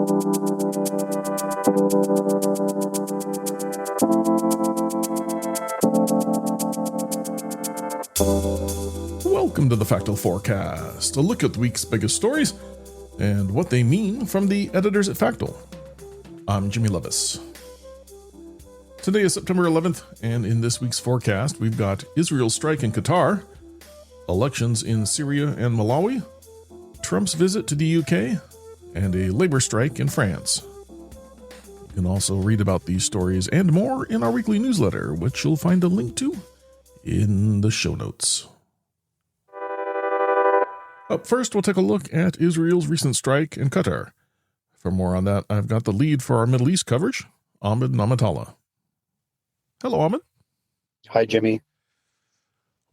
Welcome to the Factal Forecast, a look at the week's biggest stories and what they mean from the editors at Factal. I'm Jimmy Lovaas. Today is September 11th, and in this week's forecast, we've got Israel's strike in Qatar, elections in Syria and Malawi, Trump's visit to the UK, and a labor strike in France. You can also read about these stories and more in our weekly newsletter, which you'll find a link to in the show notes. Up first, we'll take a look at Israel's recent strike in Qatar. For more on that, I've got the lead for our Middle East coverage, Ahmed Namatalla. Hello, Ahmed. Hi, Jimmy.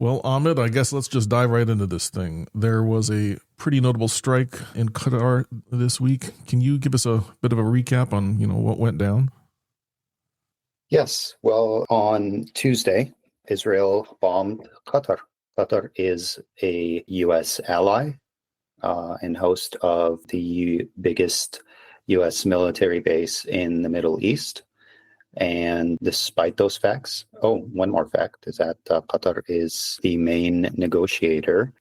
Well, Ahmed, I guess let's just dive right into this thing. There was a pretty notable strike in Qatar this week. Can you give us a bit of a recap on, what went down? Yes. Well, on Tuesday, Israel bombed Qatar. Qatar is a U.S. ally and host of the biggest U.S. military base in the Middle East. And despite those facts, one more fact is that Qatar is the main negotiator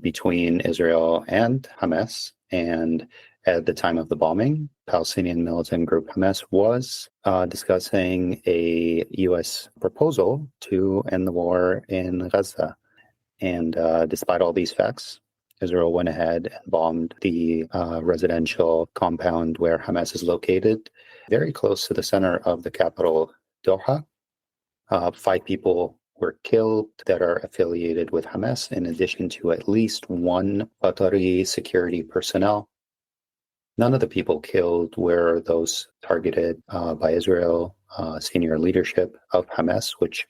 between Israel and Hamas. And at the time of the bombing, Palestinian militant group Hamas was discussing a U.S. proposal to end the war in Gaza. And despite all these facts, Israel went ahead and bombed the residential compound where Hamas is located, very close to the center of the capital, Doha. 5 people were killed that are affiliated with Hamas, in addition to at least 1 Qatari security personnel. None of the people killed were those targeted by Israel senior leadership of Hamas, which,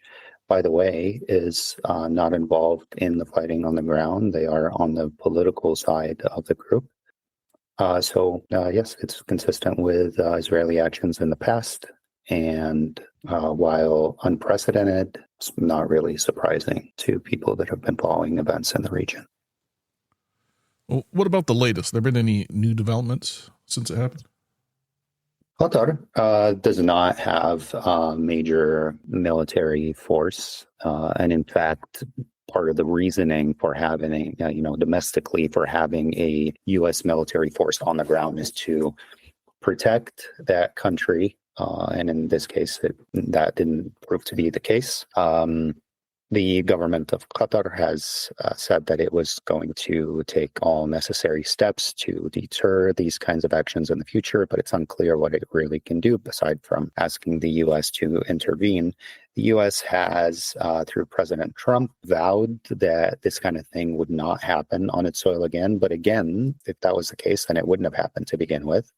by the way, is not involved in the fighting on the ground. They are on the political side of the group. Yes, it's consistent with Israeli actions in the past. And while unprecedented, it's not really surprising to people that have been following events in the region. Well, what about the latest? There been any new developments since it happened? Qatar does not have a major military force. And in fact, part of the reasoning for having domestically for having a U.S. military force on the ground is to protect that country. And in this case, that didn't prove to be the case. The government of Qatar has said that it was going to take all necessary steps to deter these kinds of actions in the future, but it's unclear what it really can do aside from asking the U.S. to intervene. The U.S. has, through President Trump, vowed that this kind of thing would not happen on its soil again. But again, if that was the case, then it wouldn't have happened to begin with.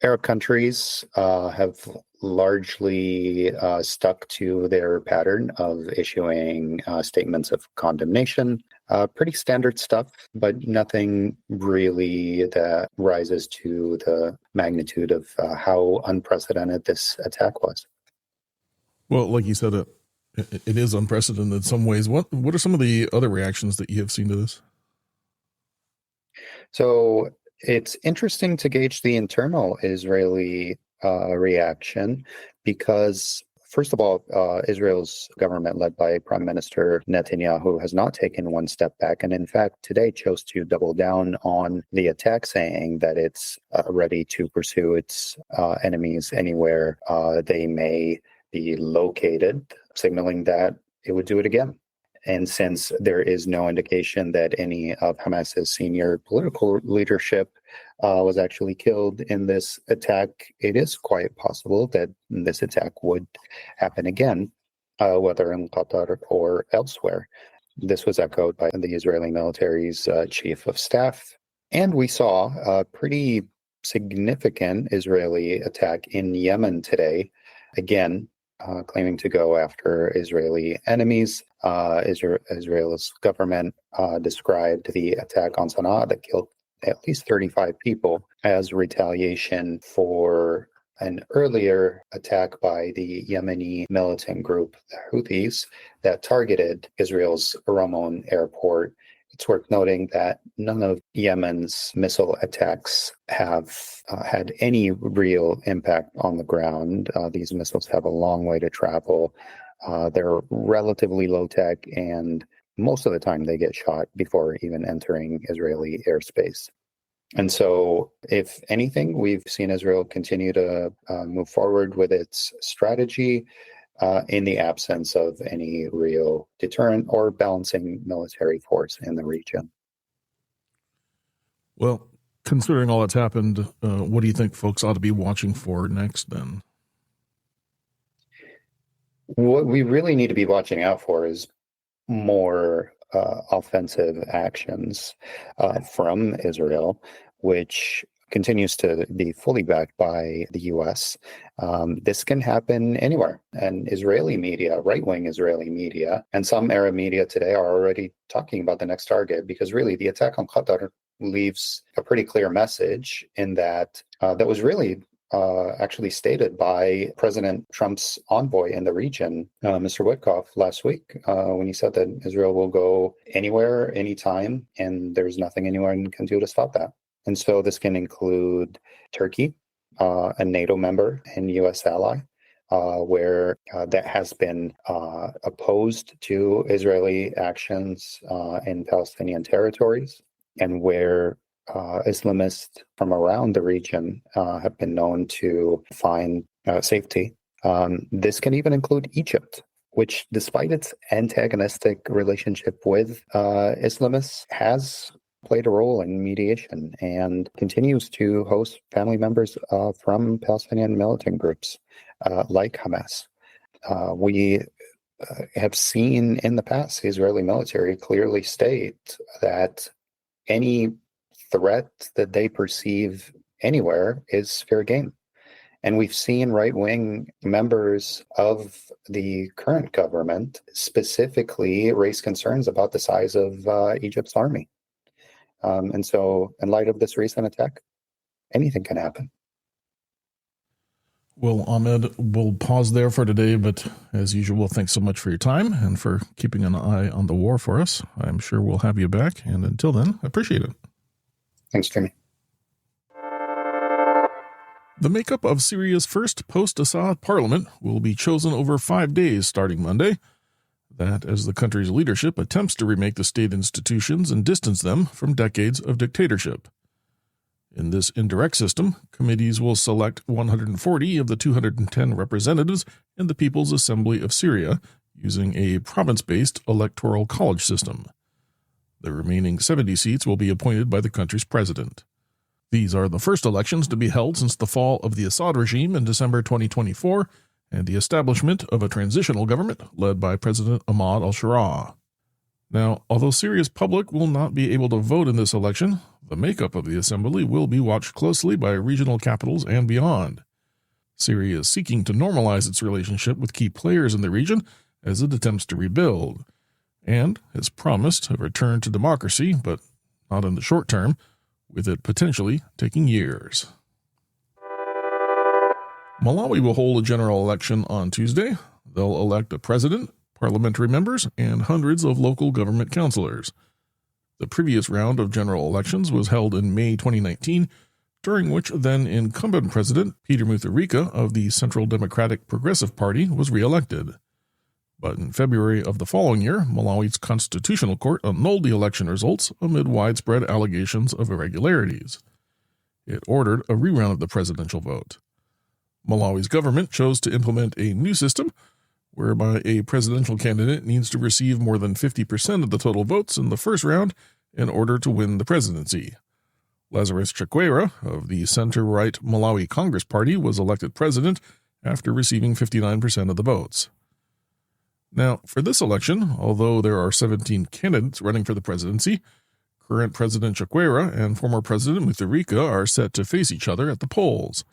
Arab countries have largely stuck to their pattern of issuing statements of condemnation. Pretty standard stuff, but nothing really that rises to the magnitude of how unprecedented this attack was. Well, like you said, it is unprecedented in some ways. What are some of the other reactions that you have seen to this? So it's interesting to gauge the internal Israeli reaction because, first of all, Israel's government, led by Prime Minister Netanyahu, has not taken one step back, and in fact, today chose to double down on the attack, saying that it's ready to pursue its enemies anywhere they may be located, signaling that it would do it again. And since there is no indication that any of Hamas's senior political leadership was actually killed in this attack, it is quite possible that this attack would happen again, whether in Qatar or elsewhere. This was echoed by the Israeli military's chief of staff. And we saw a pretty significant Israeli attack in Yemen today, again, claiming to go after Israeli enemies. Israel's government described the attack on Sana'a that killed at least 35 people as retaliation for an earlier attack by the Yemeni militant group, the Houthis, that targeted Israel's Ramon airport It's worth noting that none of Yemen's missile attacks have had any real impact on the ground. These missiles have a long way to travel. They're relatively low tech, and most of the time they get shot before even entering Israeli airspace. And so, if anything, we've seen Israel continue to move forward with its strategy in the absence of any real deterrent or balancing military force in the region. Well, considering all that's happened, what do you think folks ought to be watching for next then? What we really need to be watching out for is more offensive actions from Israel, which continues to be fully backed by the U.S. This can happen anywhere. And Israeli media, right-wing Israeli media, and some Arab media today are already talking about the next target, because really the attack on Qatar leaves a pretty clear message in that that was really actually stated by President Trump's envoy in the region, Mr. Witkoff, last week, when he said that Israel will go anywhere, anytime, and there's nothing anyone can do to stop that. And so this can include Turkey, a NATO member and U.S. ally, where that has been opposed to Israeli actions in Palestinian territories, and where Islamists from around the region have been known to find safety. This can even include Egypt, which, despite its antagonistic relationship with Islamists, has played a role in mediation and continues to host family members from Palestinian militant groups like Hamas. We have seen in the past the Israeli military clearly state that any threat that they perceive anywhere is fair game. And we've seen right-wing members of the current government specifically raise concerns about the size of Egypt's army. And so, in light of this recent attack, anything can happen. Well, Ahmed, we'll pause there for today, but as usual, thanks so much for your time and for keeping an eye on the war for us. I'm sure we'll have you back, and until then, I appreciate it. Thanks, Jimmy. The makeup of Syria's first post-Assad parliament will be chosen over 5 days starting Monday. That as the country's leadership attempts to remake the state institutions and distance them from decades of dictatorship. In this indirect system, committees will select 140 of the 210 representatives in the People's Assembly of Syria using a province-based electoral college system. The remaining 70 seats will be appointed by the country's president. These are the first elections to be held since the fall of the Assad regime in December 2024 and the establishment of a transitional government led by President Ahmed al-Sharaa. Now, although Syria's public will not be able to vote in this election, the makeup of the assembly will be watched closely by regional capitals and beyond. Syria is seeking to normalize its relationship with key players in the region as it attempts to rebuild, and has promised a return to democracy, but not in the short term, with it potentially taking years. Malawi will hold a general election on Tuesday. They'll elect a president, parliamentary members, and hundreds of local government councilors. The previous round of general elections was held in May 2019, during which then-incumbent President Peter Mutharika of the Central Democratic Progressive Party was re-elected. But in February of the following year, Malawi's Constitutional Court annulled the election results amid widespread allegations of irregularities. It ordered a reround of the presidential vote. Malawi's government chose to implement a new system whereby a presidential candidate needs to receive more than 50% of the total votes in the first round in order to win the presidency. Lazarus Chakwera of the center-right Malawi Congress Party was elected president after receiving 59% of the votes. Now, for this election, although there are 17 candidates running for the presidency, current President Chakwera and former President Mutharika are set to face each other at the polls.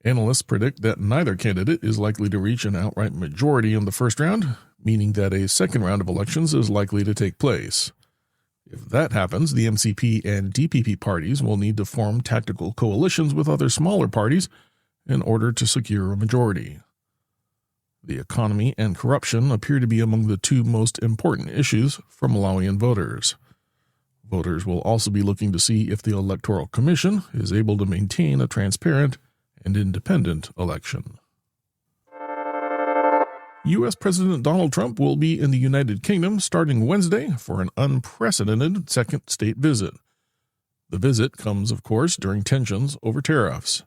Analysts predict that neither candidate is likely to reach an outright majority in the first round, meaning that a second round of elections is likely to take place. If that happens, the MCP and DPP parties will need to form tactical coalitions with other smaller parties in order to secure a majority. The economy and corruption appear to be among the two most important issues for Malawian voters. Voters will also be looking to see if the Electoral Commission is able to maintain a transparent and independent election. U.S. President Donald Trump will be in the United Kingdom starting Wednesday for an unprecedented second state visit. The visit comes, of course, during tensions over tariffs.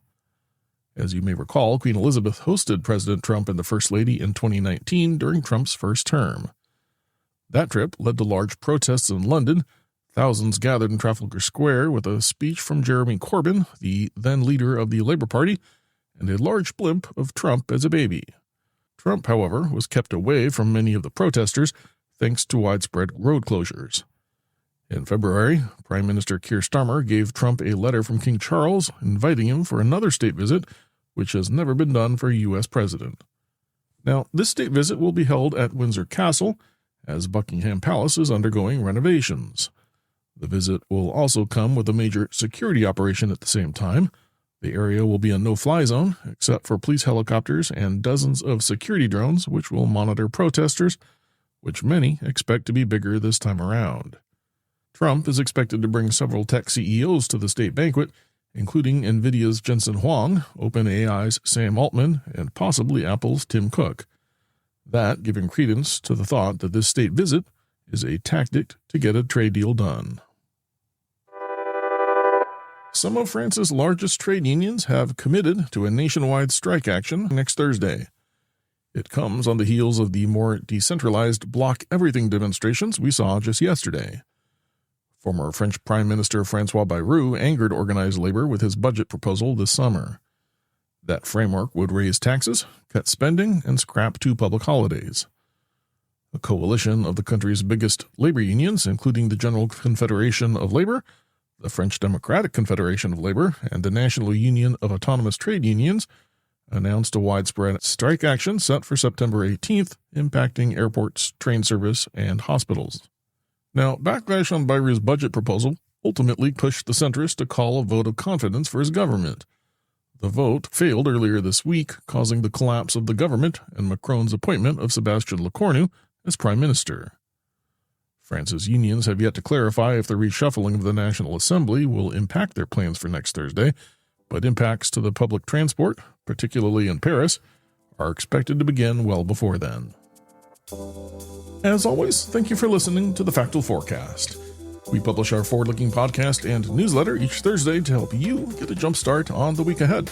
As you may recall, Queen Elizabeth hosted President Trump and the First Lady in 2019 during Trump's first term. That trip led to large protests in London. Thousands gathered in Trafalgar Square with a speech from Jeremy Corbyn, the then leader of the Labour Party, and a large blimp of Trump as a baby. Trump, however, was kept away from many of the protesters thanks to widespread road closures. In February, Prime Minister Keir Starmer gave Trump a letter from King Charles inviting him for another state visit, which has never been done for a U.S. president. Now, this state visit will be held at Windsor Castle, as Buckingham Palace is undergoing renovations. The visit will also come with a major security operation at the same time. The area will be a no-fly zone, except for police helicopters and dozens of security drones, which will monitor protesters, which many expect to be bigger this time around. Trump is expected to bring several tech CEOs to the state banquet, including NVIDIA's Jensen Huang, OpenAI's Sam Altman, and possibly Apple's Tim Cook. That giving credence to the thought that this state visit is a tactic to get a trade deal done. Some of France's largest trade unions have committed to a nationwide strike action next Thursday. It comes on the heels of the more decentralized Block Everything demonstrations we saw just yesterday. Former French Prime Minister François Bayrou angered organized labor with his budget proposal this summer. That framework would raise taxes, cut spending, and scrap 2 public holidays. A coalition of the country's biggest labor unions, including the General Confederation of Labor, the French Democratic Confederation of Labor, and the National Union of Autonomous Trade Unions, announced a widespread strike action set for September 18th, impacting airports, train service, and hospitals. Now, backlash on Bayrou's budget proposal ultimately pushed the centrist to call a vote of confidence for his government. The vote failed earlier this week, causing the collapse of the government and Macron's appointment of Sébastien Lecornu as prime minister. France's unions have yet to clarify if the reshuffling of the National Assembly will impact their plans for next Thursday, but impacts to the public transport, particularly in Paris, are expected to begin well before then. As always, thank you for listening to the Factal Forecast. We publish our forward-looking podcast and newsletter each Thursday to help you get a jump start on the week ahead.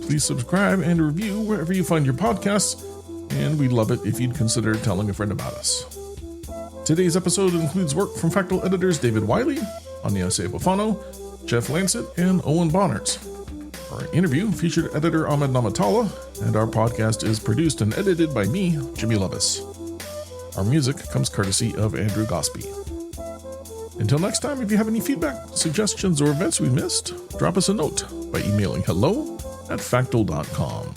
Please subscribe and review wherever you find your podcasts, and we'd love it if you'd consider telling a friend about us. Today's episode includes work from Factal editors David Wiley, Anya Bufano, Jeff Lancet, and Owen Bonnerts. Our interview featured editor Ahmed Namatalla, and our podcast is produced and edited by me, Jimmy Lovaas. Our music comes courtesy of Andrew Gosby. Until next time, if you have any feedback, suggestions, or events we missed, drop us a note by emailing hello@factal.com.